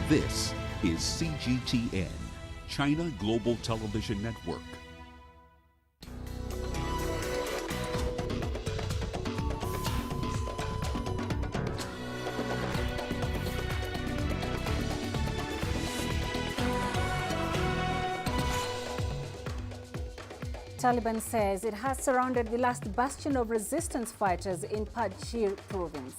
This is CGTN, China Global Television Network. Taliban says it has surrounded the last bastion of resistance fighters in Panjshir province.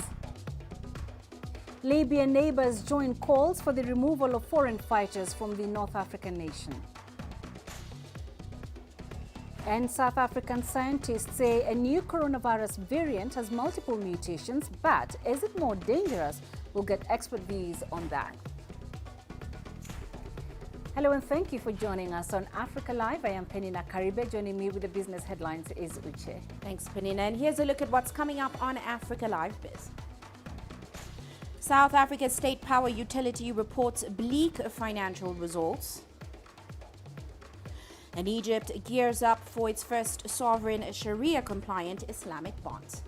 Libyan neighbors join calls for the removal of foreign fighters from the North African nation. And South African scientists say a new coronavirus variant has multiple mutations, but is it more dangerous? We'll get expert views on that. Hello and thank you for joining us on Africa Live. I am Peninah Karibe. Joining me with the business headlines is Uche. Thanks, Peninah. And here's a look at what's coming up on Africa Live Biz. South Africa's state power utility reports bleak financial results. And Egypt gears up for its first sovereign Sharia-compliant Islamic bonds.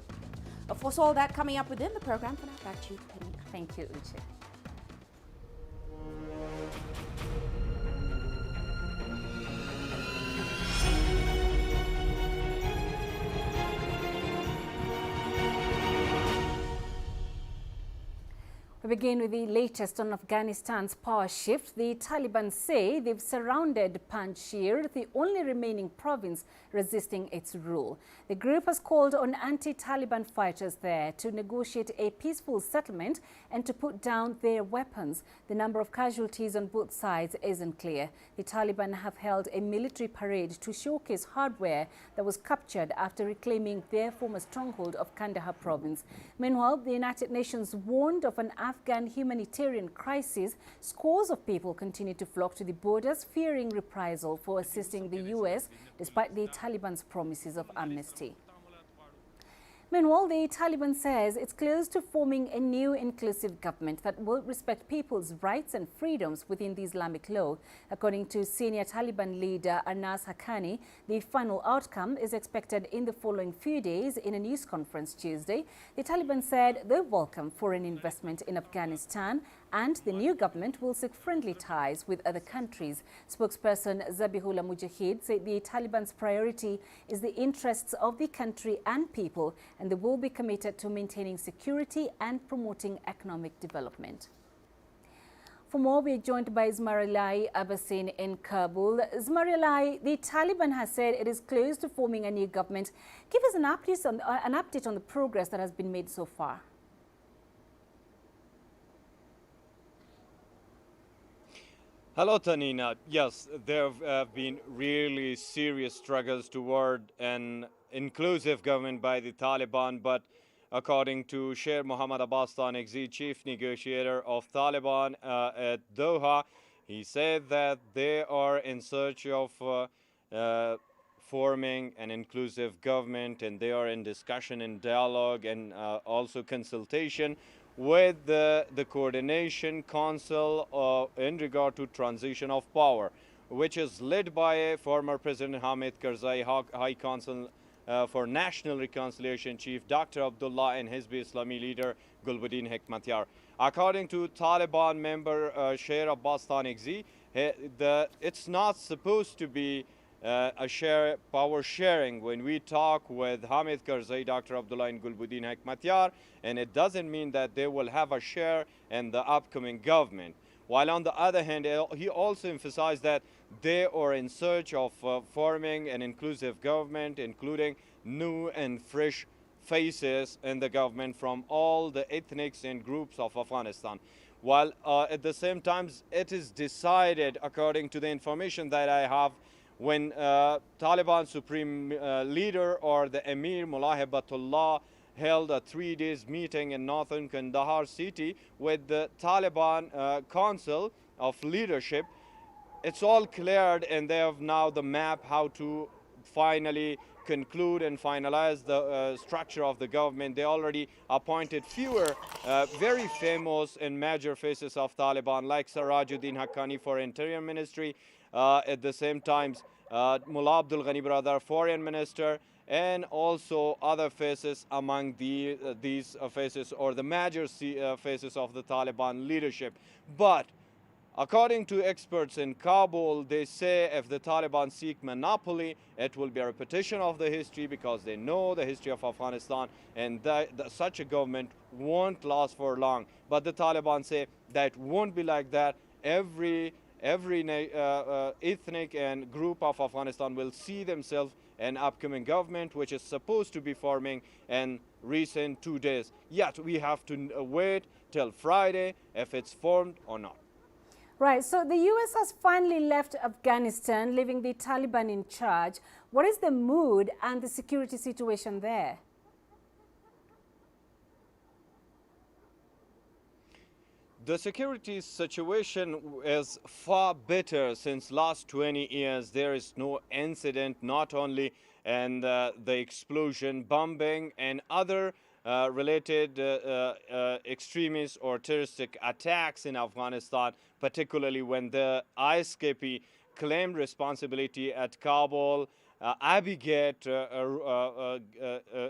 Of course, all that coming up within the program. For now, back to you, Peninah. Thank you, Uche. We begin with the latest on Afghanistan's power shift. The Taliban say they've surrounded Panjshir, the only remaining province resisting its rule. The group has called on anti-Taliban fighters there to negotiate a peaceful settlement and to put down their weapons. The number of casualties on both sides isn't clear. The Taliban have held a military parade to showcase hardware that was captured after reclaiming their former stronghold of Kandahar province. Meanwhile, the United Nations warned of an Afghan humanitarian crisis. Scores of people continue to flock to the borders, fearing reprisal for assisting the U.S. despite the Taliban's promises of amnesty. Meanwhile, the Taliban says it's close to forming a new inclusive government that will respect people's rights and freedoms within the Islamic law. According to senior Taliban leader Anas Haqqani, the final outcome is expected in the following few days. In a news conference Tuesday, the Taliban said they welcome foreign investment in Afghanistan and the new government will seek friendly ties with other countries. Spokesperson Zabihullah Mujahid said the Taliban's priority is the interests of the country and people, and they will be committed to maintaining security and promoting economic development. For more, we are joined by Ismailai Abbasin in Kabul. Ismailai, the Taliban has said it is close to forming a new government. Give us an update on the progress that has been made so far. Hello, Tanina. Yes, there have been really serious struggles toward an inclusive government by the Taliban, but according to Sher Mohammad Abbas Tanikzi, chief negotiator of Taliban at Doha, he said that they are in search of forming an inclusive government, and they are in discussion and dialogue and also consultation with the Coordination Council in regard to transition of power, which is led by former President Hamid Karzai, High Council for National Reconciliation Chief Dr. Abdullah, and Hizb Islami leader Gulbuddin Hekmatyar. According to Taliban member Sher Abbas Tanikzi, it's not supposed to be power sharing when we talk with Hamid Karzai, Dr. Abdullah, and Gulbuddin Hekmatyar, and it doesn't mean that they will have a share in the upcoming government. While on the other hand, he also emphasized that they are in search of forming an inclusive government, including new and fresh faces in the government from all the ethnics and groups of Afghanistan. While at the same time, it is decided, according to the information that I have, when Taliban Supreme Leader or the Emir Mullah Hibatullah held a 3-day meeting in northern Kandahar city with the Taliban Council of Leadership, it's all cleared and they have now the map how to finally conclude and finalize the structure of the government. They already appointed fewer very famous and major faces of Taliban like Sirajuddin Haqqani for Interior Ministry, at the same time Mullah Abdul Ghani brother, Foreign Minister, and also other faces among these faces or the major faces of the Taliban leadership. But According to experts in Kabul, they say if the Taliban seek monopoly, it will be a repetition of the history because they know the history of Afghanistan, and such a government won't last for long. But the Taliban say that won't be like that. Every ethnic and group of Afghanistan will see themselves an upcoming government which is supposed to be forming in recent 2 days. Yet we have to wait till Friday if it's formed or not. Right, so the U.S. has finally left Afghanistan, leaving the Taliban in charge. What is the mood and the security situation there? The security situation is far better since last 20 years. There is no incident, not only in the explosion, bombing and other related extremist or terroristic attacks in Afghanistan, particularly when the ISKP claimed responsibility at Kabul, Abigate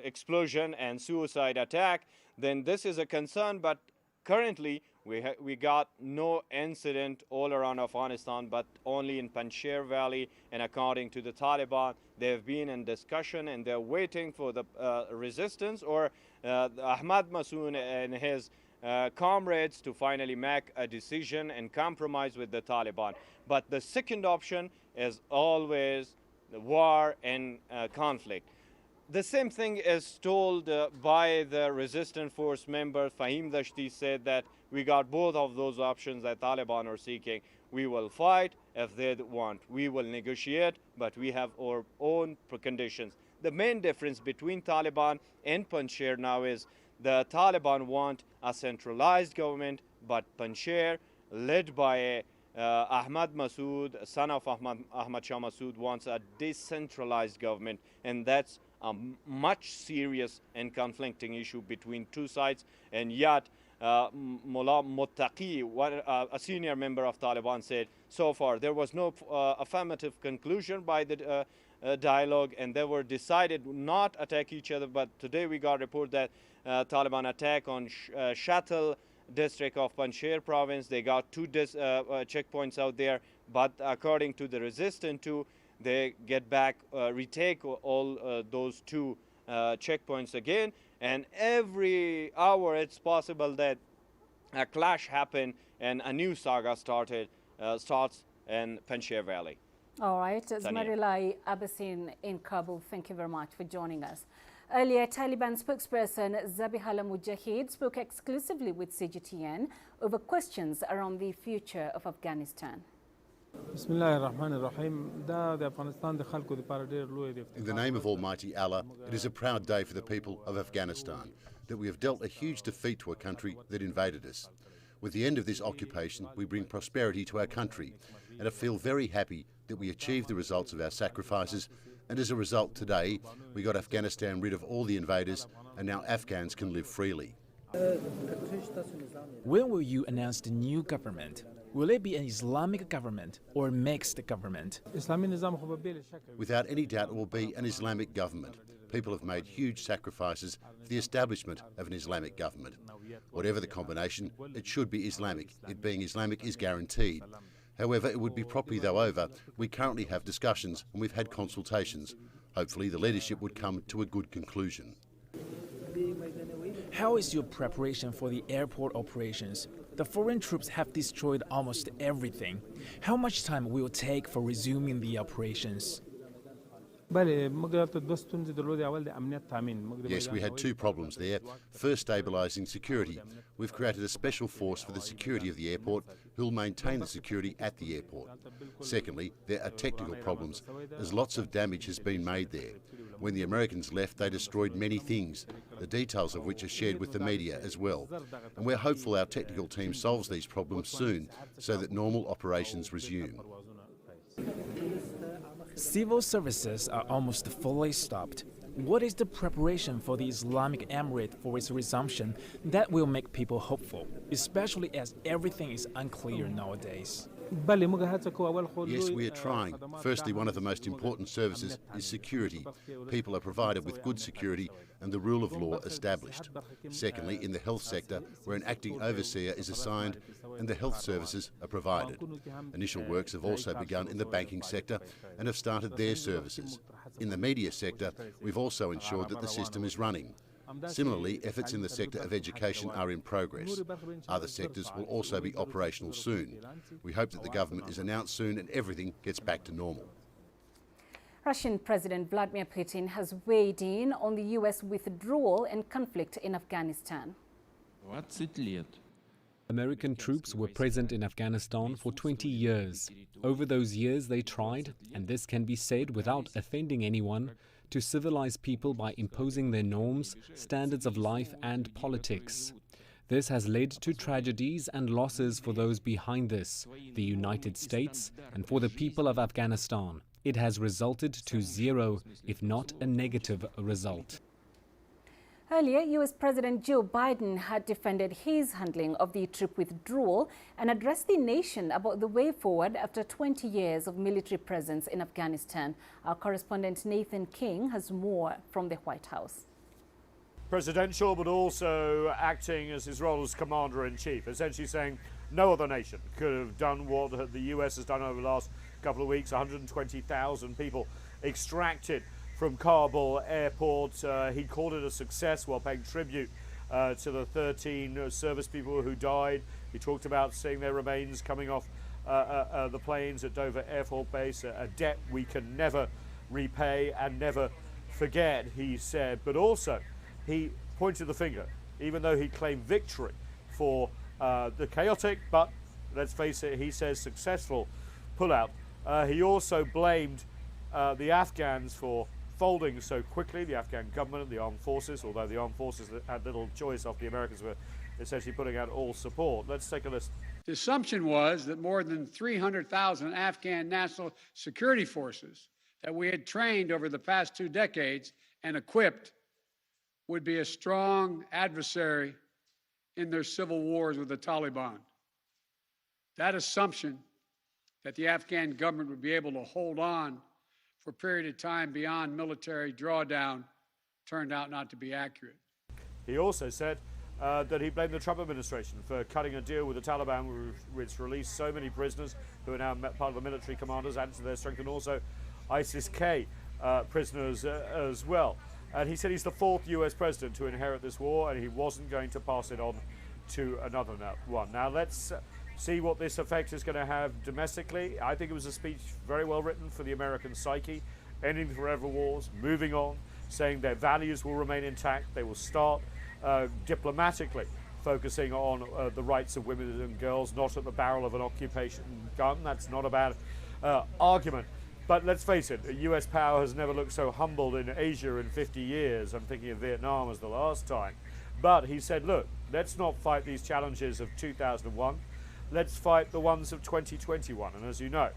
explosion and suicide attack, then this is a concern. But currently, we got no incident all around Afghanistan, but only in Panjshir Valley. And according to the Taliban, they've been in discussion and they're waiting for the resistance or Ahmad Massoud and his comrades to finally make a decision and compromise with the Taliban. But the second option is always the war and conflict. The same thing is told by the resistance force member. Fahim Dashti said that we got both of those options that Taliban are seeking. We will fight if they want. We will negotiate, but we have our own preconditions. The main difference between Taliban and Panjshir now is the Taliban want a centralized government, but Panjshir, led by Ahmad Massoud, son of Ahmad Shah Massoud, wants a decentralized government, and that's a much serious and conflicting issue between two sides. And yet, Mullah Muttaqi, a senior member of Taliban, said so far there was no affirmative conclusion by the dialogue, and they were decided not attack each other. But today we got a report that Taliban attack on Shatal district of Panjshir province. They got two checkpoints out there, but according to the resistance too, they get back, retake all those two checkpoints again. And every hour it's possible that a clash happen and a new saga starts in Panjshir Valley. All right, Zmarilai Abbasin in Kabul, thank you very much for joining us. Earlier, Taliban spokesperson Zabihallah Mujahid spoke exclusively with CGTN over questions around the future of Afghanistan. In the name of Almighty Allah, it is a proud day for the people of Afghanistan that we have dealt a huge defeat to a country that invaded us. With the end of this occupation, we bring prosperity to our country, and I feel very happy that we achieved the results of our sacrifices. And as a result, today, we got Afghanistan rid of all the invaders, and now Afghans can live freely. When will you announce the new government? Will it be an Islamic government or a mixed government? Without any doubt, it will be an Islamic government. People have made huge sacrifices for the establishment of an Islamic government. Whatever the combination, it should be Islamic. It being Islamic is guaranteed. However, it would be properly, though, over. We currently have discussions and we've had consultations. Hopefully, the leadership would come to a good conclusion. How is your preparation for the airport operations? The foreign troops have destroyed almost everything. How much time will it take for resuming the operations? Yes, we had two problems there. First, stabilising security. We've created a special force for the security of the airport who will maintain the security at the airport. Secondly, there are technical problems, as lots of damage has been made there. When the Americans left, they destroyed many things, the details of which are shared with the media as well. And we're hopeful our technical team solves these problems soon so that normal operations resume. Civil services are almost fully stopped. What is the preparation for the Islamic Emirate for its resumption that will make people hopeful, especially as everything is unclear nowadays? Yes, we are trying. Firstly, one of the most important services is security. People are provided with good security and the rule of law established. Secondly, in the health sector, where an acting overseer is assigned and the health services are provided. Initial works have also begun in the banking sector and have started their services. In the media sector, we've also ensured that the system is running. Similarly, efforts in the sector of education are in progress. Other sectors will also be operational soon. We hope that the government is announced soon and everything gets back to normal. Russian President Vladimir Putin has weighed in on the U.S. withdrawal and conflict in Afghanistan. 20 лет. American troops were present in Afghanistan for 20 years. Over those years they tried, and this can be said without offending anyone, to civilize people by imposing their norms, standards of life and politics. This has led to tragedies and losses for those behind this, the United States, and for the people of Afghanistan. It has resulted to zero, if not a negative result. Earlier, U.S. President Joe Biden had defended his handling of the troop withdrawal and addressed the nation about the way forward after 20 years of military presence in Afghanistan. Our correspondent Nathan King has more from the White House. Presidential, but also acting as his role as commander-in-chief, essentially saying no other nation could have done what the U.S. has done over the last couple of weeks. 120,000 people extracted from Kabul airport. He called it a success while paying tribute to the 13 service people who died. He talked about seeing their remains coming off the planes at Dover Air Force Base, a debt we can never repay and never forget, he said. But also, he pointed the finger, even though he claimed victory for the chaotic, but let's face it, he says successful pullout. He also blamed the Afghans for folding so quickly, the Afghan government and the armed forces, although the armed forces had little choice after the Americans were essentially putting out all support. Let's take a listen. The assumption was that more than 300,000 Afghan national security forces that we had trained over the past 2 decades and equipped would be a strong adversary in their civil wars with the Taliban. That assumption that the Afghan government would be able to hold on for a period of time beyond military drawdown turned out not to be accurate. He also said that he blamed the Trump administration for cutting a deal with the Taliban, which released so many prisoners who are now part of the military commanders, added to their strength, and also ISIS-K prisoners as well. And he said he's the 4th US president to inherit this war, and he wasn't going to pass it on to another one. Now let's see what this effect is going to have domestically. I think it was a speech very well written for the American psyche, ending the forever wars, moving on, saying their values will remain intact. They will start diplomatically focusing on the rights of women and girls, not at the barrel of an occupation gun. That's not a bad argument. But let's face it, US power has never looked so humbled in Asia in 50 years. I'm thinking of Vietnam as the last time. But he said, look, let's not fight these challenges of 2001. Let's fight the ones of 2021. And as you know,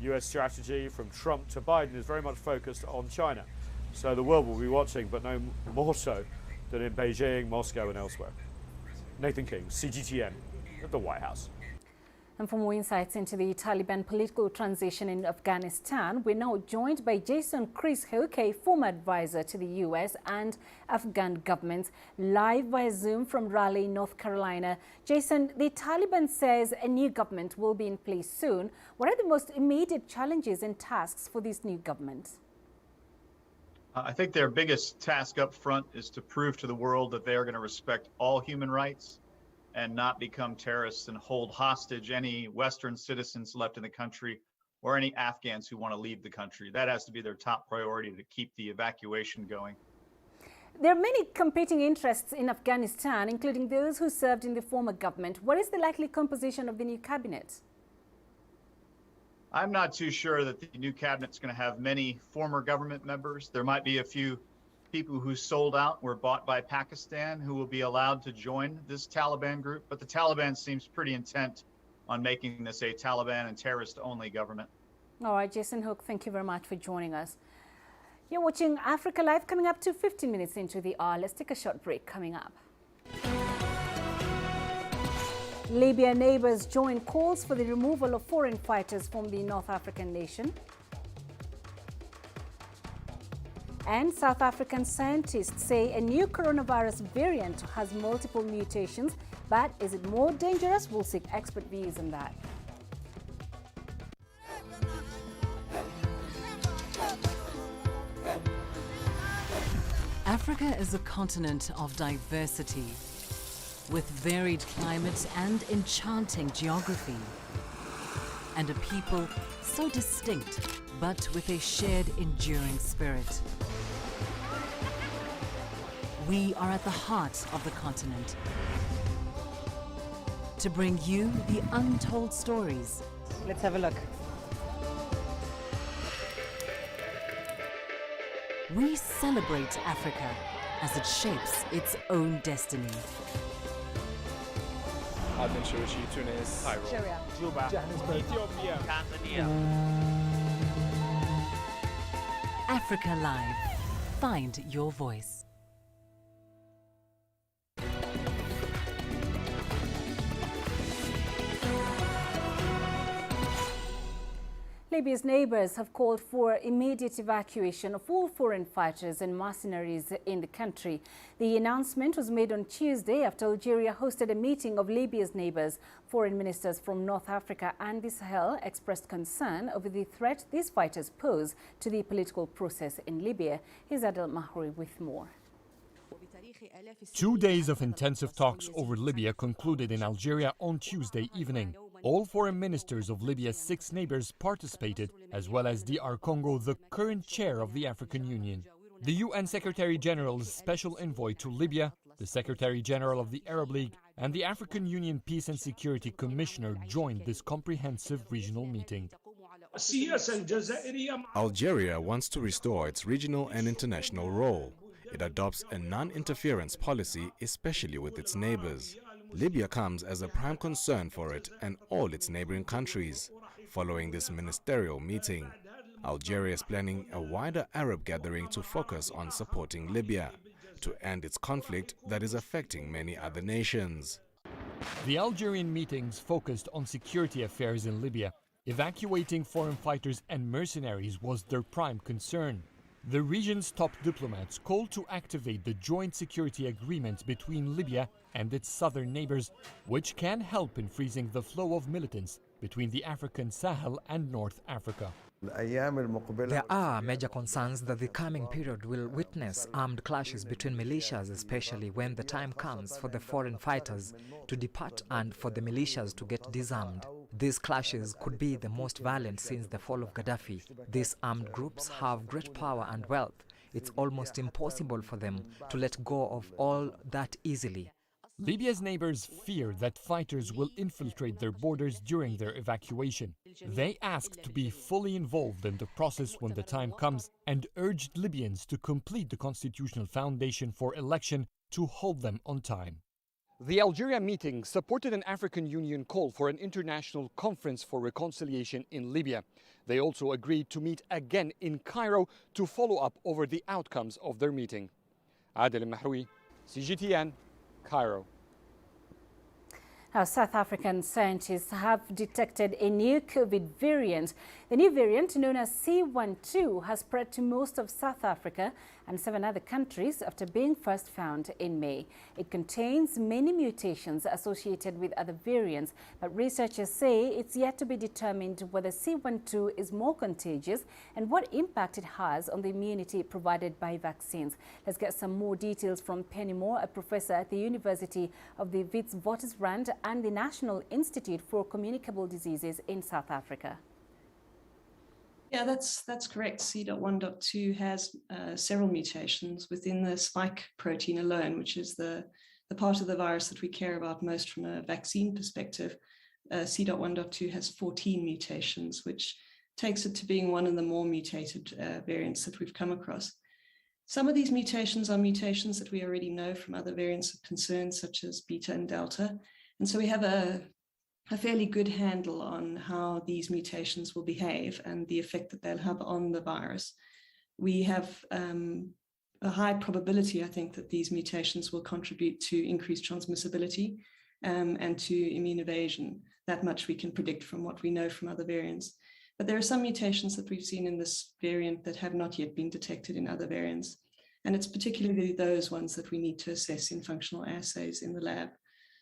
US strategy from Trump to Biden is very much focused on China. So the world will be watching, but no more so than in Beijing, Moscow and elsewhere. Nathan King, CGTN at the White House. And for more insights into the Taliban political transition in Afghanistan, we're now joined by Jason Chris-Hook, a former advisor to the U.S. and Afghan governments, live via Zoom from Raleigh, North Carolina. Jason, the Taliban says a new government will be in place soon. What are the most immediate challenges and tasks for this new government? I think their biggest task up front is to prove to the world that they are going to respect all human rights and not become terrorists and hold hostage any Western citizens left in the country or any Afghans who want to leave the country. That has to be their top priority, to keep the evacuation going. There are many competing interests in Afghanistan, including those who served in the former government. What is the likely composition of the new cabinet? I'm not too sure that the new cabinet's going to have many former government members. There might be a few people who sold out, were bought by Pakistan, who will be allowed to join this Taliban group. But the Taliban seems pretty intent on making this a Taliban and terrorist-only government. All right, Jason Hook, thank you very much for joining us. You're watching Africa Live, coming up to 15 minutes into the hour. Let's take a short break coming up. Libya neighbors join calls for the removal of foreign fighters from the North African nation. And South African scientists say a new coronavirus variant has multiple mutations, but is it more dangerous? We'll seek expert views on that. Africa is a continent of diversity, with varied climate and enchanting geography, and a people so distinct, but with a shared enduring spirit. We are at the heart of the continent to bring you the untold stories. Let's have a look. We celebrate Africa as it shapes its own destiny. Tunis, Cairo, Juba, Johannesburg, Ethiopia, Tanzania. Africa Live. Find your voice. Libya's neighbors have called for immediate evacuation of all foreign fighters and mercenaries in the country. The announcement was made on Tuesday after Algeria hosted a meeting of Libya's neighbors. Foreign ministers from North Africa and the Sahel expressed concern over the threat these fighters pose to the political process in Libya. Here's Adel Mahri with more. 2 days of intensive talks over Libya concluded in Algeria on Tuesday evening. All foreign ministers of Libya's 6 neighbors participated, as well as DR Congo, the current chair of the African Union. The UN Secretary General's special envoy to Libya, the Secretary General of the Arab League, and the African Union Peace and Security Commissioner joined this comprehensive regional meeting. Algeria wants to restore its regional and international role. It adopts a non-interference policy, especially with its neighbors. Libya comes as a prime concern for it and all its neighboring countries. Following this ministerial meeting, Algeria is planning a wider Arab gathering to focus on supporting Libya to end its conflict that is affecting many other nations. The Algerian meetings focused on security affairs in Libya. Evacuating foreign fighters and mercenaries was their prime concern. The region's top diplomats called to activate the joint security agreement between Libya and its southern neighbors, which can help in freezing the flow of militants between the African Sahel and North Africa. There are major concerns that the coming period will witness armed clashes between militias, especially when the time comes for the foreign fighters to depart and for the militias to get disarmed. These clashes could be the most violent since the fall of Gaddafi. These armed groups have great power and wealth. It's almost impossible for them to let go of all that easily. Libya's neighbors fear that fighters will infiltrate their borders during their evacuation. They asked to be fully involved in the process when the time comes and urged Libyans to complete the constitutional foundation for election to hold them on time. The Algeria meeting supported an African Union call for an international conference for reconciliation in Libya. They also agreed to meet again in Cairo to follow up over the outcomes of their meeting. Adel Mahroui, CGTN, Cairo. Now, South African scientists have detected a new COVID variant. The new variant, known as C12, has spread to most of South Africa and 7 other countries after being first found in May. It contains many mutations associated with other variants, but researchers say it's yet to be determined whether C12 is more contagious and what impact it has on the immunity provided by vaccines. Let's get some more details from Peninah, a professor at the University of the Witwatersrand and the National Institute for Communicable Diseases in South Africa. Yeah, that's correct. C.1.2 has several mutations within the spike protein alone, which is the part of the virus that we care about most from a vaccine perspective. C.1.2 has 14 mutations, which takes it to being one of the more mutated variants that we've come across. Some of these mutations are mutations that we already know from other variants of concern, such as beta and delta. And so we have a fairly good handle on how these mutations will behave and the effect that they'll have on the virus. We have a high probability, I think, that these mutations will contribute to increased transmissibility. and to immune evasion. That much we can predict from what we know from other variants. But there are some mutations that we've seen in this variant that have not yet been detected in other variants. And it's particularly those ones that we need to assess in functional assays in the lab.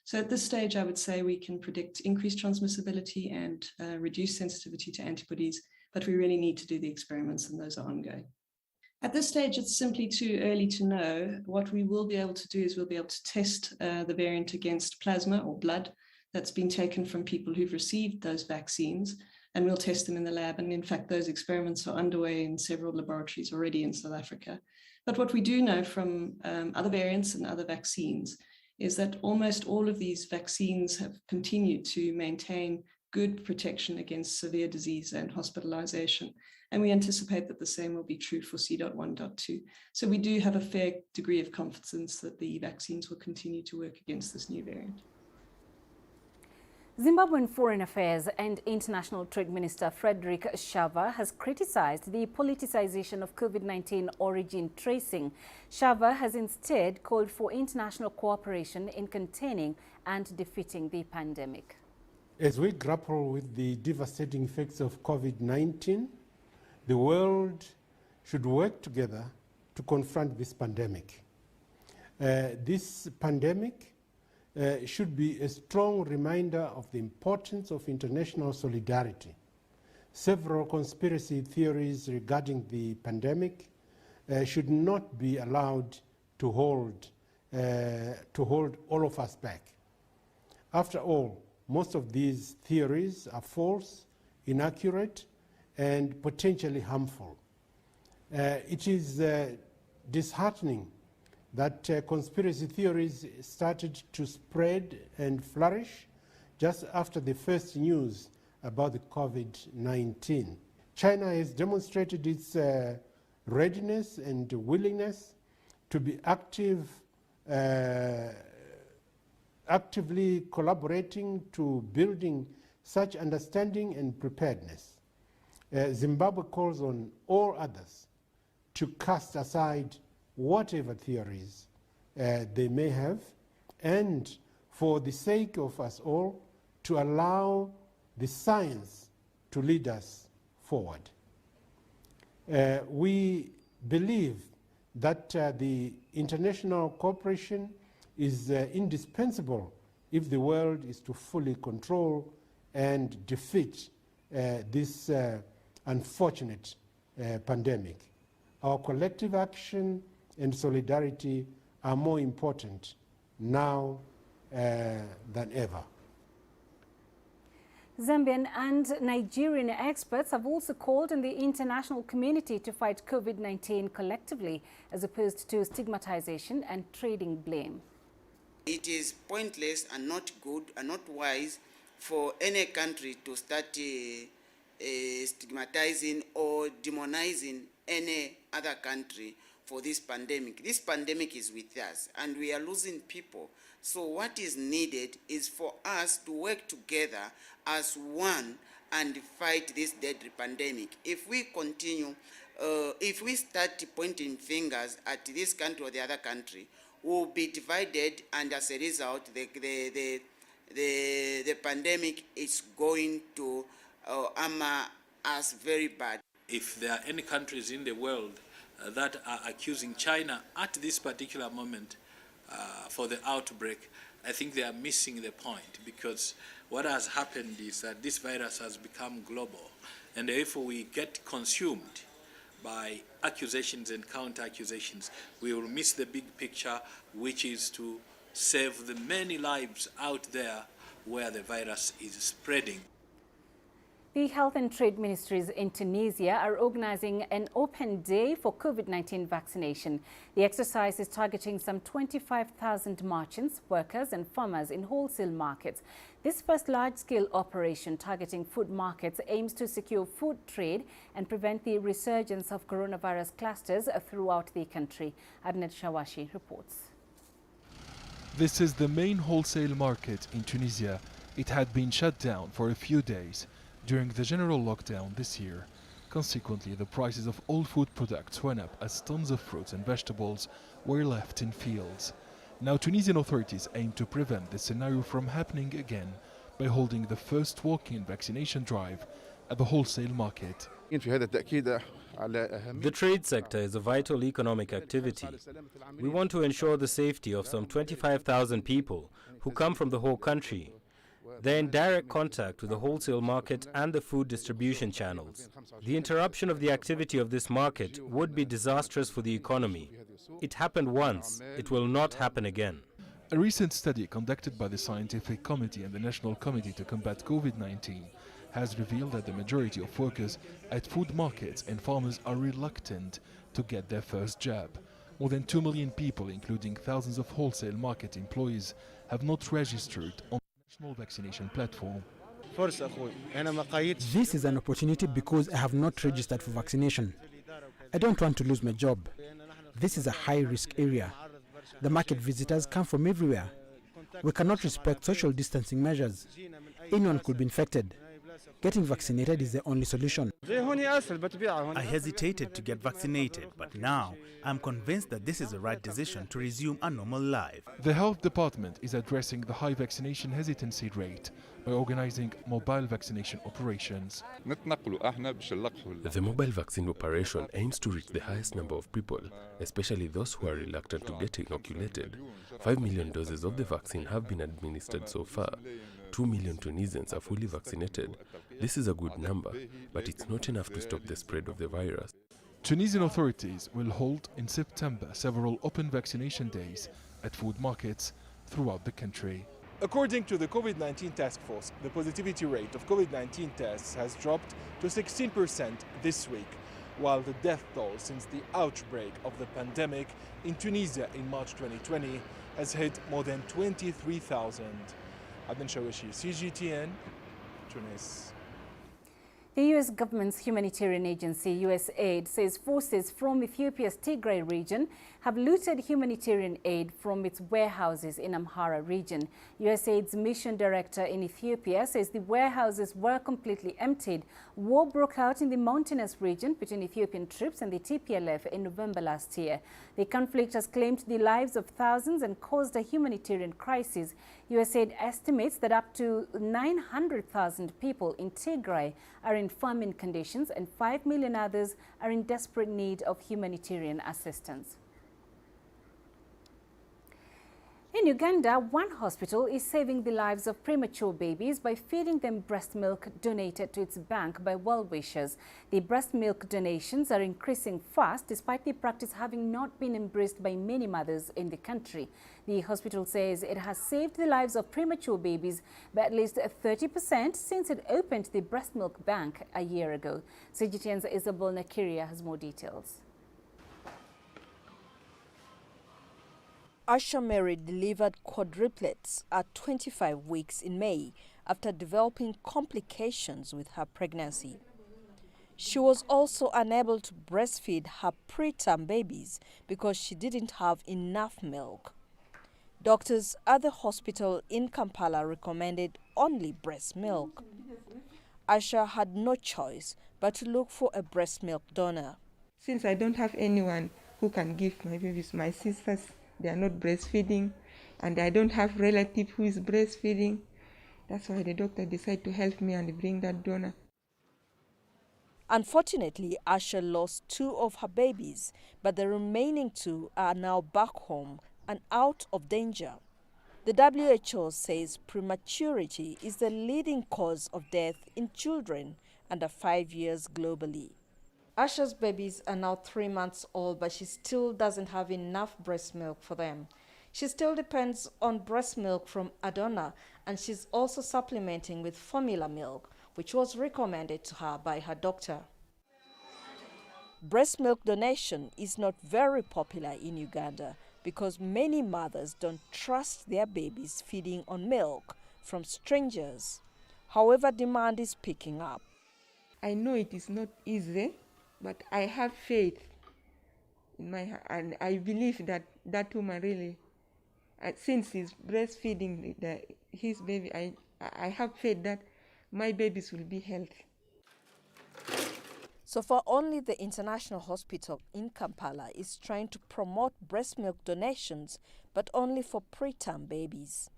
So at this stage, I would say we can predict increased transmissibility and reduced sensitivity to antibodies, but we really need to do the experiments, and those are ongoing. At this stage, it's simply too early to know. What we will be able to do is we'll be able to test the variant against plasma or blood that's been taken from people who've received those vaccines, and we'll test them in the lab. And in fact, those experiments are underway in several laboratories already in South Africa. But what we do know from other variants and other vaccines is that almost all of these vaccines have continued to maintain good protection against severe disease and hospitalization. And we anticipate that the same will be true for C.1.2. So we do have a fair degree of confidence that the vaccines will continue to work against this new variant. Zimbabwean Foreign Affairs and International Trade Minister Frederick Shava has criticized the politicization of COVID-19 origin tracing. Shava has instead called for international cooperation in containing and defeating the pandemic. As we grapple with the devastating effects of COVID-19, the world should work together to confront this pandemic. This pandemic should be a strong reminder of the importance of international solidarity. Several conspiracy theories regarding the pandemic should not be allowed to hold all of us back. After all, most of these theories are false, inaccurate, and potentially harmful. It is disheartening that conspiracy theories started to spread and flourish just after the first news about the COVID-19. China has demonstrated its readiness and willingness to be actively collaborating to building such understanding and preparedness. Zimbabwe calls on all others to cast aside whatever theories they may have, and for the sake of us all, to allow the science to lead us forward. We believe that the international cooperation is indispensable if the world is to fully control and defeat this unfortunate pandemic. Our collective action and solidarity are more important now than ever. Zambian and Nigerian experts have also called on the international community to fight COVID-19 collectively, as opposed to stigmatization and trading blame. It is pointless and not good and not wise for any country to start stigmatizing or demonizing any other country for this pandemic. This pandemic is with us and we are losing people. So what is needed is for us to work together as one and fight this deadly pandemic. If we continue, if we start pointing fingers at this country or the other country, we'll be divided, and as a result, the pandemic is going to harm us very bad. If there are any countries in the world that are accusing China at this particular moment for the outbreak, I think they are missing the point, because what has happened is that this virus has become global, and if we get consumed by accusations and counter-accusations, we will miss the big picture, which is to save the many lives out there where the virus is spreading. The Health and Trade Ministries in Tunisia are organizing an open day for COVID-19 vaccination. The exercise is targeting some 25,000 merchants, workers and farmers in wholesale markets. This first large-scale operation targeting food markets aims to secure food trade and prevent the resurgence of coronavirus clusters throughout the country. Adnet Shawashi reports. This is the main wholesale market in Tunisia. It had been shut down for a few days during the general lockdown this year. Consequently, the prices of all food products went up as tons of fruits and vegetables were left in fields. Now Tunisian authorities aim to prevent this scenario from happening again by holding the first walk-in vaccination drive at the wholesale market. The trade sector is a vital economic activity. We want to ensure the safety of some 25,000 people who come from the whole country. They're in direct contact with the wholesale market and the food distribution channels. The interruption of the activity of this market would be disastrous for the economy. It happened once. It will not happen again. A recent study conducted by the Scientific Committee and the National Committee to Combat COVID-19 has revealed that the majority of workers at food markets and farmers are reluctant to get their first jab. More than 2 million people, including thousands of wholesale market employees, have not registered on the national vaccination platform. This is an opportunity because I have not registered for vaccination. I don't want to lose my job. This is a high-risk area. The market visitors come from everywhere. We cannot respect social distancing measures. Anyone could be infected. Getting vaccinated is the only solution. I hesitated to get vaccinated, but now I'm convinced that this is the right decision to resume a normal life. The health department is addressing the high vaccination hesitancy rate by organizing mobile vaccination operations. The mobile vaccine operation aims to reach the highest number of people, especially those who are reluctant to get inoculated. 5 million doses of the vaccine have been administered so far. 2 million Tunisians are fully vaccinated. This is a good number, but it's not enough to stop the spread of the virus. Tunisian authorities will hold in September several open vaccination days at food markets throughout the country. According to the COVID-19 task force, the positivity rate of COVID-19 tests has dropped to 16% this week, while the death toll since the outbreak of the pandemic in Tunisia in March 2020 has hit more than 23,000. Adnan Shawishi, CGTN, Tunis. The U.S. government's humanitarian agency, USAID, says forces from Ethiopia's Tigray region have looted humanitarian aid from its warehouses in Amhara region. USAID's mission director in Ethiopia says the warehouses were completely emptied. War broke out in the mountainous region between Ethiopian troops and the TPLF in November last year. The conflict has claimed the lives of thousands and caused a humanitarian crisis. USAID estimates that up to 900,000 people in Tigray are in famine conditions and 5 million others are in desperate need of humanitarian assistance. In Uganda, one hospital is saving the lives of premature babies by feeding them breast milk donated to its bank by well-wishers. The breast milk donations are increasing fast despite the practice having not been embraced by many mothers in the country. The hospital says it has saved the lives of premature babies by at least 30% since it opened the breast milk bank a year ago. CGTN's Peninah Karibe has more details. Asha Mary delivered quadruplets at 25 weeks in May after developing complications with her pregnancy. She was also unable to breastfeed her preterm babies because she didn't have enough milk. Doctors at the hospital in Kampala recommended only breast milk. Asha had no choice but to look for a breast milk donor. Since I don't have anyone who can give my babies, my sisters, they are not breastfeeding, and I don't have relative who is breastfeeding. That's why the doctor decided to help me and bring that donor. Unfortunately, Asha lost 2 of her babies, but the remaining 2 are now back home and out of danger. The WHO says prematurity is the leading cause of death in children under 5 years globally. Asha's babies are now 3 months old, but she still doesn't have enough breast milk for them. She still depends on breast milk from a donor, and she's also supplementing with formula milk, which was recommended to her by her doctor. Breast milk donation is not very popular in Uganda because many mothers don't trust their babies feeding on milk from strangers. However, demand is picking up. I know it is not easy, but I have faith in my heart, and I believe that that woman really, since he's breastfeeding his baby, I have faith that my babies will be healthy. So far, only the International Hospital in Kampala is trying to promote breast milk donations, but only for preterm babies.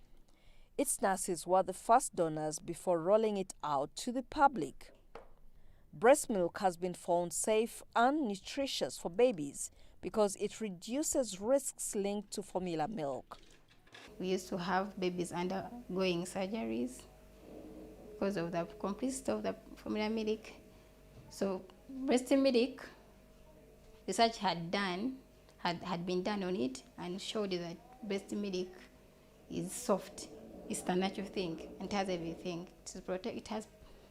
Its nurses were the first donors before rolling it out to the public. Breast milk has been found safe and nutritious for babies because it reduces risks linked to formula milk. We used to have babies undergoing surgeries because of the complexity of the formula milk. So breast milk research had been done on it and showed that breast milk is soft. It's the natural thing and it has everything. It has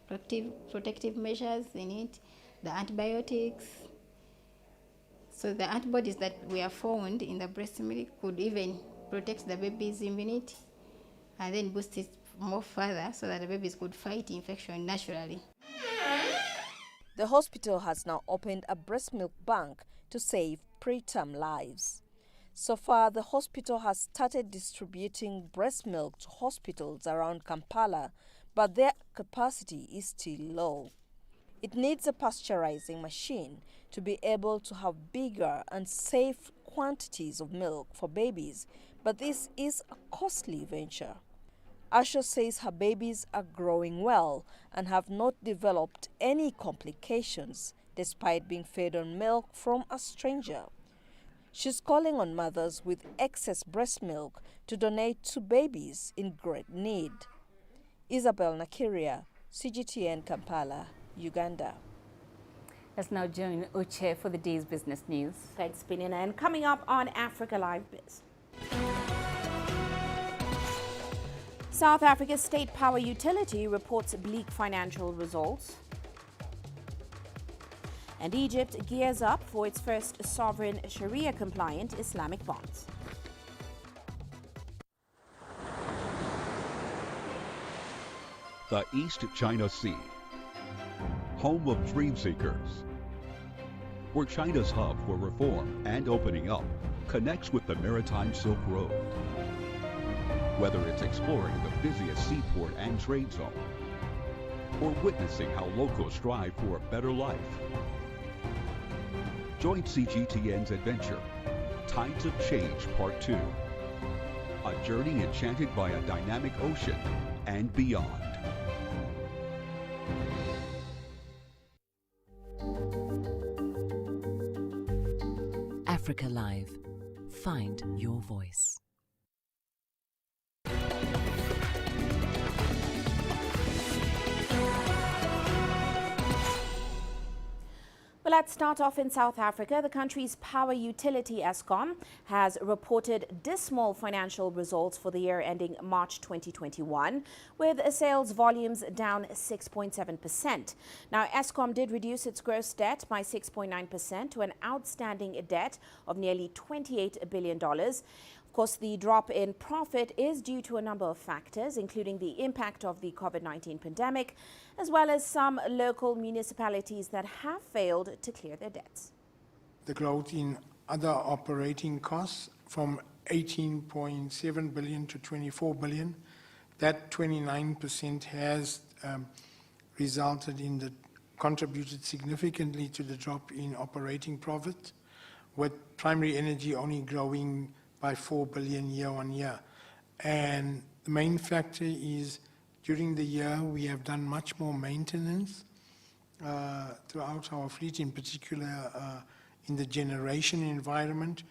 protective measures in it, the antibiotics. So the antibodies that were found in the breast milk could even protect the baby's immunity and then boost it more further so that the babies could fight infection naturally. The hospital has now opened a breast milk bank to save preterm lives. So far, the hospital has started distributing breast milk to hospitals around Kampala, but their capacity is still low. It needs a pasteurizing machine to be able to have bigger and safe quantities of milk for babies, but this is a costly venture. Asha says her babies are growing well and have not developed any complications despite being fed on milk from a stranger. She's calling on mothers with excess breast milk to donate to babies in great need. Isabel Nakiria, CGTN Kampala, Uganda. Let's now join Uche for the day's business news. Thanks, Peninah. And coming up on Africa Live Biz. South Africa's state power utility reports bleak financial results. And Egypt gears up for its first sovereign Sharia-compliant Islamic bonds. The East China Sea, home of dream seekers, where China's hub for reform and opening up connects with the maritime Silk Road. Whether it's exploring the busiest seaport and trade zone, or witnessing how locals strive for a better life. Join CGTN's adventure, Tides of Change Part 2. A journey enchanted by a dynamic ocean and beyond. Africa Live. Find your voice. Well, let's start off in South Africa. The country's power utility Eskom has reported dismal financial results for the year ending March 2021, with sales volumes down 6.7%. Now, Eskom did reduce its gross debt by 6.9% to an outstanding debt of nearly $28 billion. Of course, the drop in profit is due to a number of factors, including the impact of the COVID-19 pandemic, as well as some local municipalities that have failed to clear their debts. The growth in other operating costs from 18.7 billion to 24 billion, that 29% has contributed significantly to the drop in operating profit, with primary energy only growing by 4 billion year on year. And the main factor is during the year we have done much more maintenance throughout our fleet, in particular in the generation environment,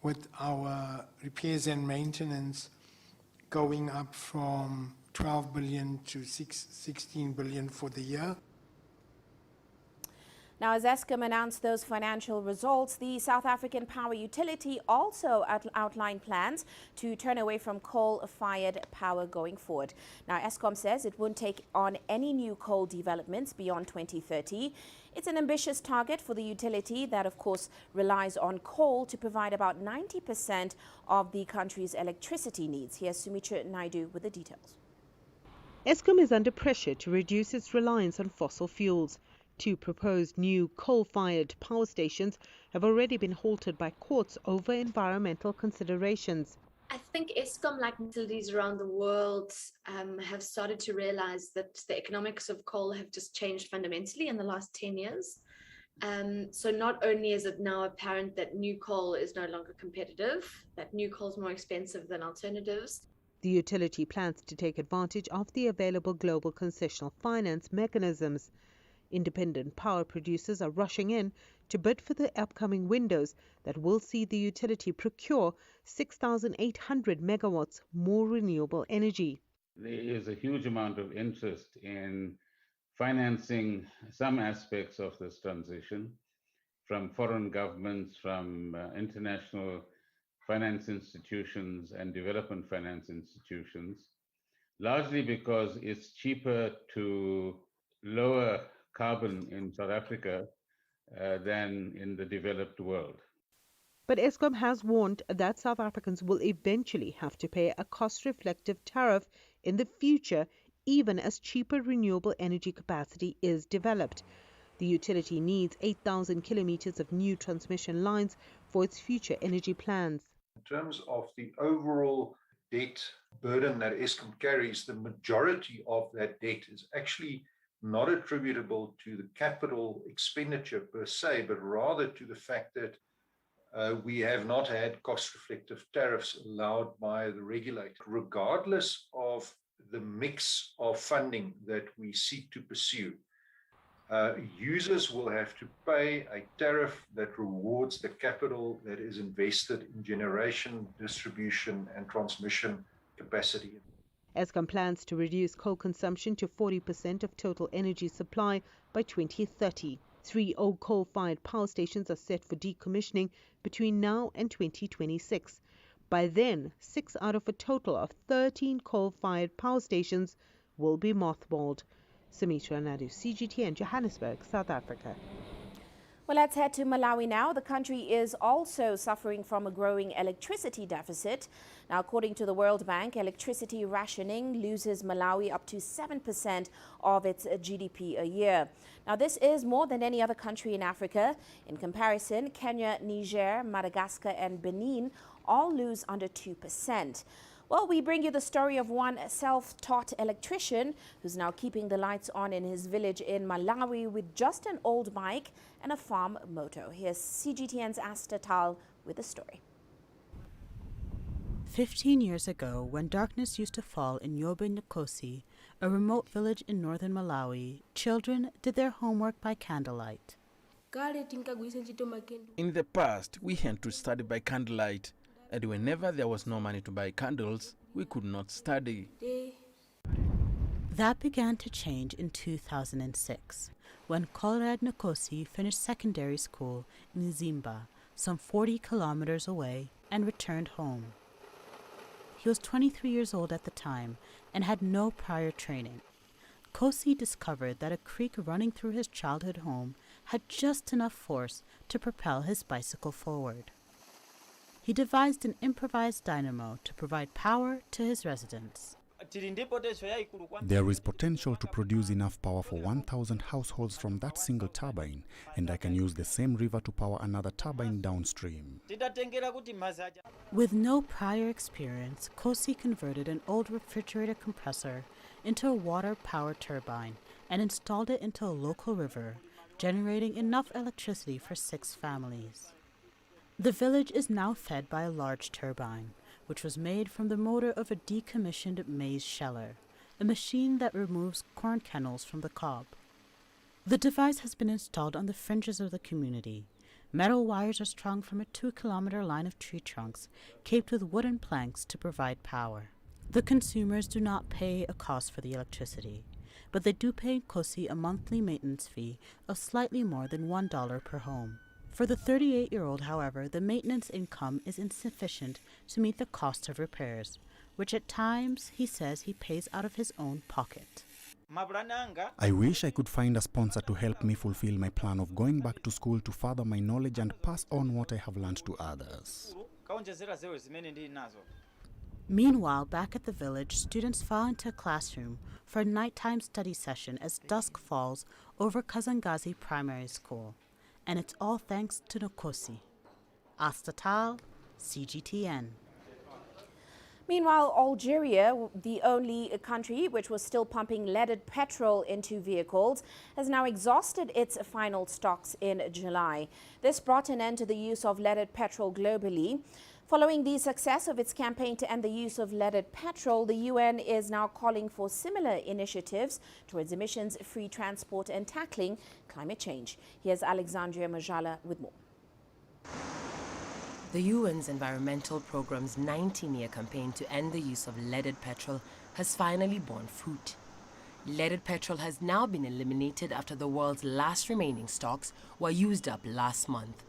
with our repairs and maintenance going up from 12 billion to 16 billion for the year. Now, as Eskom announced those financial results, the South African power utility also outlined plans to turn away from coal-fired power going forward. Now, Eskom says it won't take on any new coal developments beyond 2030. It's an ambitious target for the utility that, of course, relies on coal to provide about 90% of the country's electricity needs. Here's Sumitra Naidu with the details. Eskom is under pressure to reduce its reliance on fossil fuels. Two proposed new coal-fired power stations have already been halted by courts over environmental considerations. I think Eskom, like utilities around the world, have started to realize that the economics of coal have just changed fundamentally in the last 10 years. So not only is it now apparent that new coal is no longer competitive, that new coal is more expensive than alternatives. The utility plans to take advantage of the available global concessional finance mechanisms. Independent power producers are rushing in to bid for the upcoming windows that will see the utility procure 6,800 megawatts more renewable energy. There is a huge amount of interest in financing some aspects of this transition from foreign governments, from international finance institutions and development finance institutions, largely because it's cheaper to lower carbon in South Africa than in the developed world. But Eskom has warned that South Africans will eventually have to pay a cost-reflective tariff in the future, even as cheaper renewable energy capacity is developed. The utility needs 8,000 kilometers of new transmission lines for its future energy plans. In terms of the overall debt burden that Eskom carries, the majority of that debt is actually not attributable to the capital expenditure per se, but rather to the fact that we have not had cost-reflective tariffs allowed by the regulator. Regardless of the mix of funding that we seek to pursue, users will have to pay a tariff that rewards the capital that is invested in generation, distribution, and transmission capacity. Eskom plans to reduce coal consumption to 40% of total energy supply by 2030. 3 old coal-fired power stations are set for decommissioning between now and 2026. By then, 6 out of a total of 13 coal-fired power stations will be mothballed. Sumitra Nadu, CGTN, Johannesburg, South Africa. Well, let's head to Malawi now. The country is also suffering from a growing electricity deficit. Now, according to the World Bank, electricity rationing loses Malawi up to 7% of its GDP a year. Now, this is more than any other country in Africa. In comparison, Kenya, Niger, Madagascar and Benin all lose under 2%. Well, we bring you the story of one self-taught electrician who's now keeping the lights on in his village in Malawi with just an old bike and a farm moto. Here's CGTN's Asta Tal with the story. 15 years ago, when darkness used to fall in Yobe Nkosi, a remote village in northern Malawi, children did their homework by candlelight. In the past, we had to study by candlelight. And whenever there was no money to buy candles, we could not study. That began to change in 2006, when Conrad Nkosi finished secondary school in Zimba, some 40 kilometers away, and returned home. He was 23 years old at the time and had no prior training. Nkosi discovered that a creek running through his childhood home had just enough force to propel his bicycle forward. He devised an improvised dynamo to provide power to his residents. There is potential to produce enough power for 1,000 households from that single turbine, and I can use the same river to power another turbine downstream. With no prior experience, Nkosi converted an old refrigerator compressor into a water-powered turbine and installed it into a local river, generating enough electricity for 6 families. The village is now fed by a large turbine, which was made from the motor of a decommissioned maize sheller, a machine that removes corn kernels from the cob. The device has been installed on the fringes of the community. Metal wires are strung from a 2-kilometer line of tree trunks, caped with wooden planks to provide power. The consumers do not pay a cost for the electricity, but they do pay Nkosi a monthly maintenance fee of slightly more than $1 per home. For the 38-year-old, however, the maintenance income is insufficient to meet the cost of repairs, which at times he says he pays out of his own pocket. I wish I could find a sponsor to help me fulfill my plan of going back to school to further my knowledge and pass on what I have learned to others. Meanwhile, back at the village, students file into a classroom for a nighttime study session as dusk falls over Kazangazi Primary School. And it's all thanks to Nkosi. Asta Tal, CGTN. Meanwhile, Algeria, the only country which was still pumping leaded petrol into vehicles, has now exhausted its final stocks in July. This brought an end to the use of leaded petrol globally. Following the success of its campaign to end the use of leaded petrol, the UN is now calling for similar initiatives towards emissions-free transport and tackling climate change. Here's Alexandria Majala with more. The UN's environmental program's 19-year campaign to end the use of leaded petrol has finally borne fruit. Leaded petrol has now been eliminated after the world's last remaining stocks were used up last month.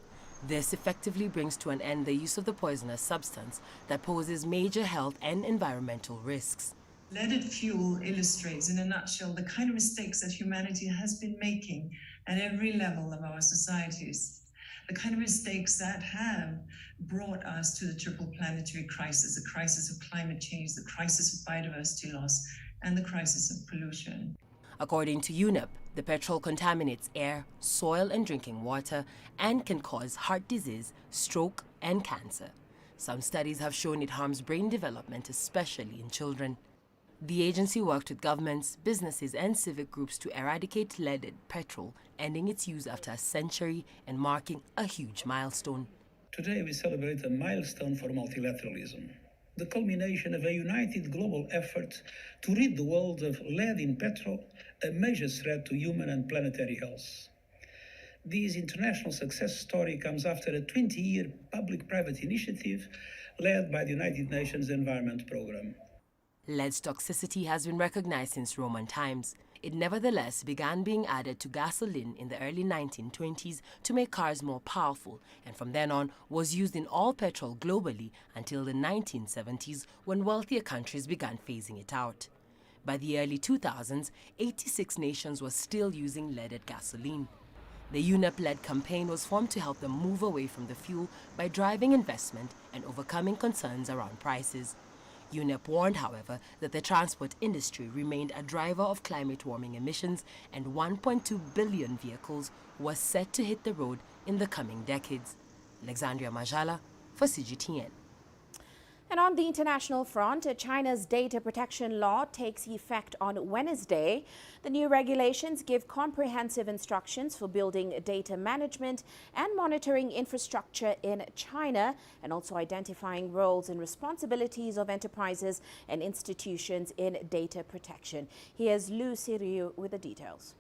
This effectively brings to an end the use of the poisonous substance that poses major health and environmental risks. Leaded fuel illustrates in a nutshell the kind of mistakes that humanity has been making at every level of our societies. The kind of mistakes that have brought us to the triple planetary crisis, the crisis of climate change, the crisis of biodiversity loss, and the crisis of pollution. According to UNEP, the petrol contaminates air, soil, and drinking water and can cause heart disease, stroke, and cancer. Some studies have shown it harms brain development, especially in children. The agency worked with governments, businesses, and civic groups to eradicate leaded petrol, ending its use after a century and marking a huge milestone. Today we celebrate a milestone for multilateralism, the culmination of a united global effort to rid the world of lead in petrol, a major threat to human and planetary health. This international success story comes after a 20-year public-private initiative led by the United Nations Environment Programme. Lead's toxicity has been recognized since Roman times. It nevertheless began being added to gasoline in the early 1920s to make cars more powerful, and from then on was used in all petrol globally until the 1970s, when wealthier countries began phasing it out. By the early 2000s, 86 nations were still using leaded gasoline. The UNEP-led campaign was formed to help them move away from the fuel by driving investment and overcoming concerns around prices. UNEP warned, however, that the transport industry remained a driver of climate warming emissions, and 1.2 billion vehicles were set to hit the road in the coming decades. Alexandria Majala for CGTN. And on the international front, China's data protection law takes effect on Wednesday. The new regulations give comprehensive instructions for building data management and monitoring infrastructure in China, and also identifying roles and responsibilities of enterprises and institutions in data protection. Here's Lu Siriu with the details.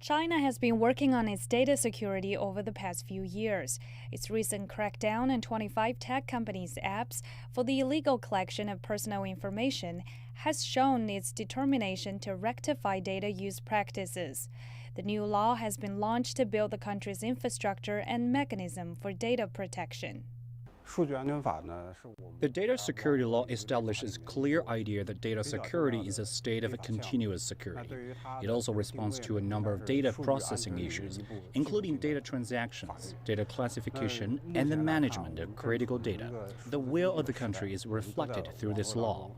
China has been working on its data security over the past few years. Its recent crackdown on 25 tech companies' apps for the illegal collection of personal information has shown its determination to rectify data use practices. The new law has been launched to build the country's infrastructure and mechanism for data protection. The data security law establishes a clear idea that data security is a state of continuous security. It also responds to a number of data processing issues, including data transactions, data classification, and the management of critical data. The will of the country is reflected through this law.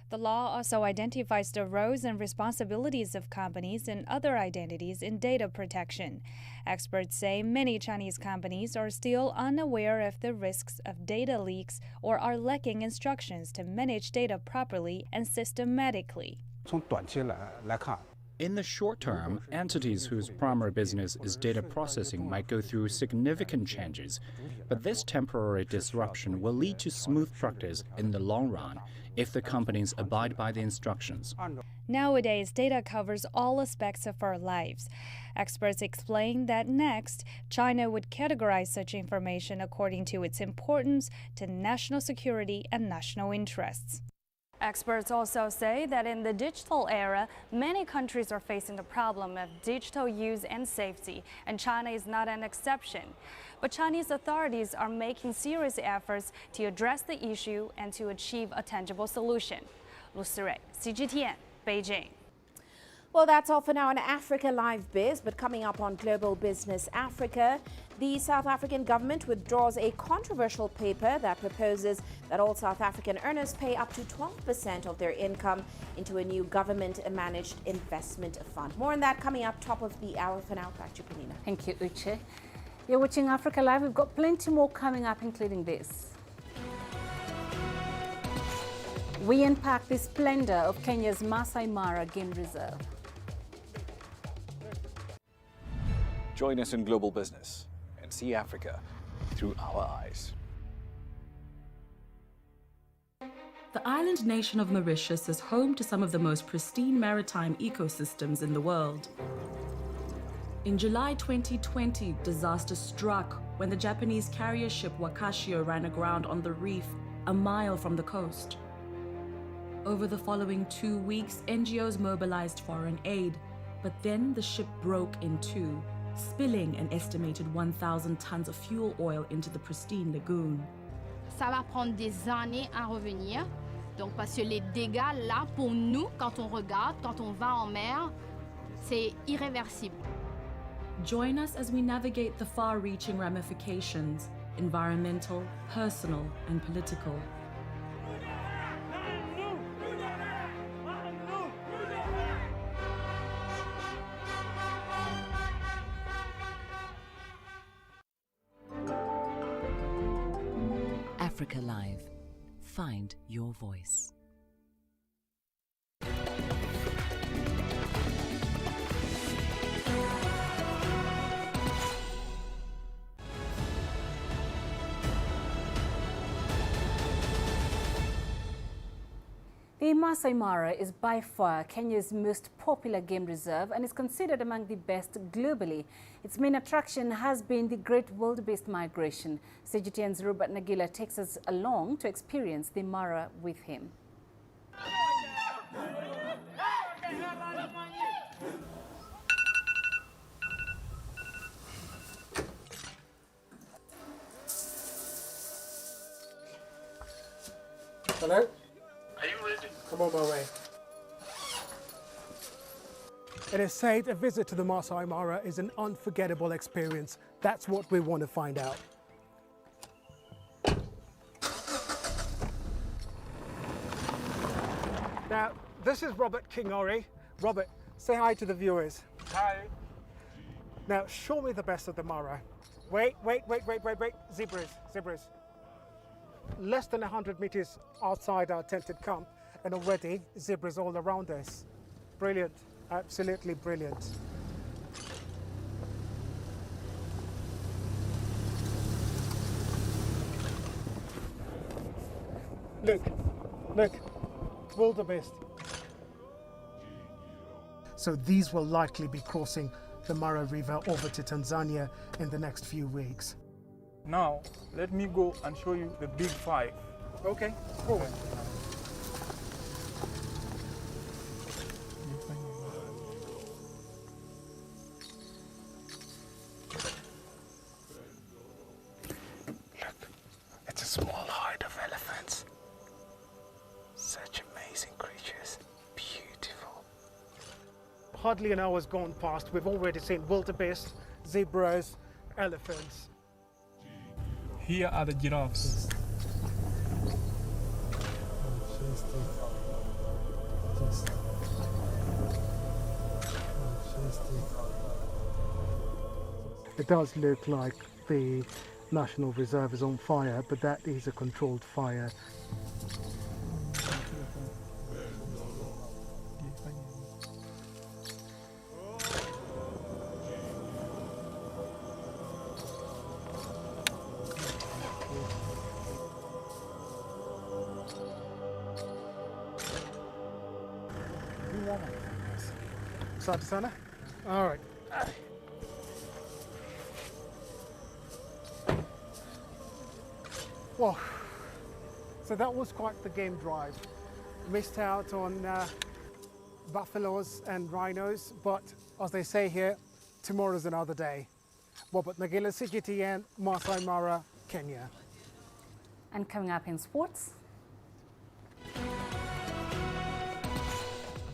The law also identifies the roles and responsibilities of companies and other identities in data protection. Experts say many Chinese companies are still unaware of the risks of data leaks or are lacking instructions to manage data properly and systematically. In the short term, entities whose primary business is data processing might go through significant changes, but this temporary disruption will lead to smooth practice in the long run if the companies abide by the instructions. Nowadays, data covers all aspects of our lives. Experts explain that next, China would categorize such information according to its importance to national security and national interests. Experts also say that in the digital era, many countries are facing the problem of digital use and safety, and China is not an exception. But Chinese authorities are making serious efforts to address the issue and to achieve a tangible solution. Lu Sirui, CGTN, Beijing. Well, that's all for now on Africa Live Biz, but coming up on Global Business Africa, the South African government withdraws a controversial paper that proposes that all South African earners pay up to 12% of their income into a new government-managed investment fund. More on that coming up top of the hour. For now, back to Peninah. Thank you, Uche. You're watching Africa Live. We've got plenty more coming up, including this. We unpack the splendor of Kenya's Masai Mara Game Reserve. Join us in global business and see Africa through our eyes. The island nation of Mauritius is home to some of the most pristine maritime ecosystems in the world. In July 2020, disaster struck when the Japanese carrier ship Wakashio ran aground on the reef a mile from the coast. Over the following 2 weeks, NGOs mobilized foreign aid, but then the ship broke in two, spilling an estimated 1,000 tons of fuel oil into the pristine lagoon. Ça va prendre des années à revenir. Donc, parce que les dégâts, là, pour nous, quand on regarde, quand on va en mer, c'est irréversible. Join us as we navigate the far-reaching ramifications, environmental, personal, and political. Africa Live. Find your voice. The Masai Mara is by far Kenya's most popular game reserve and is considered among the best globally. Its main attraction has been the great wildebeest migration. CGTN's Robert Nagila takes us along to experience the Mara with him. Hello? Are you ready? I'm on my way. It is said a visit to the Masai Mara is an unforgettable experience. That's what we want to find out. Now, this is Robert Kingori. Robert, say hi to the viewers. Hi. Now, show me the best of the Mara. Wait. Zebras. Less than 100 meters outside our tented camp, and already zebras all around us. Brilliant, absolutely brilliant. Look, wildebeest. So these will likely be crossing the Mara River over to Tanzania in the next few weeks. Now, let me go and show you the big five. Okay, cool. Look, it's a small herd of elephants. Such amazing creatures. Beautiful. Hardly an hour's gone past. We've already seen wildebeest, zebras, elephants. Here are the giraffes. It does look like the National Reserve is on fire, but that is a controlled fire. Side to center? All right. Whoa. So that was quite the game drive. Missed out on buffaloes and rhinos, but as they say here, tomorrow's another day. Robert Nagila, CGTN, Masai Mara, Kenya. And coming up in sports,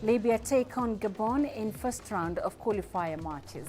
Libya take on Gabon in first round of qualifier matches.